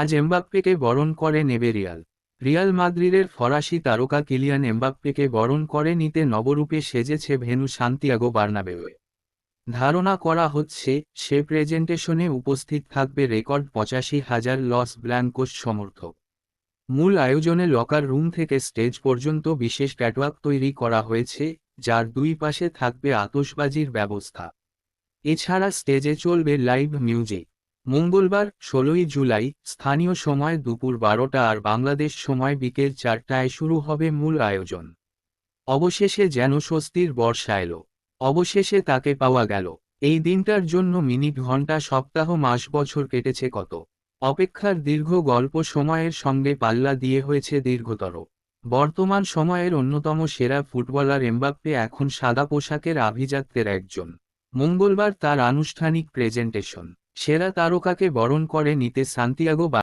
আজ এমবাপ্পেকে বরণ করে নেবে রিয়াল। রিয়াল মাদ্রিদের ফরাসি তারকা কিলিয়ান এমবাপ্পেকে বরণ করে নিতে নবরূপে সেজেছে ভেন্যু সান্তিয়াগো বার্নাবেউয়ে। ধারণা করা হচ্ছে, সে প্রেজেন্টেশনে উপস্থিত থাকবে রেকর্ড ৮৫,০০০ লস ব্ল্যাঙ্কোস সমর্থক। মূল আয়োজনে লকার রুম থেকে স্টেজ পর্যন্ত বিশেষ ক্যাটওয়াক তৈরি করা হয়েছে, যার দুই পাশে থাকবে আতশবাজির ব্যবস্থা। এছাড়া স্টেজে চলবে লাইভ মিউজিক। মঙ্গলবার ১৬ই জুলাই স্থানীয় সময় দুপুর ১২টা আর বাংলাদেশ সময় বিকেল ৪টায় শুরু হবে মূল আয়োজন। অবশেষে যেন স্বস্তির বর্ষা এলো। অবশেষে তাকে পাওয়া গেল। এই দিনটার জন্য মিনিট ঘন্টা সপ্তাহ মাস বছর কেটেছে কত। অপেক্ষার দীর্ঘ গল্প সময়ের সঙ্গে পাল্লা দিয়ে হয়েছে দীর্ঘতর। বর্তমান সময়ের অন্যতম সেরা ফুটবলার এমবাপ্পে এখন সাদা পোশাকের আভিজাত্যের একজন। মঙ্গলবার তার আনুষ্ঠানিক প্রেজেন্টেশন। সেরা তারকাকে বরণ করে নিতে সান্তিয়াগো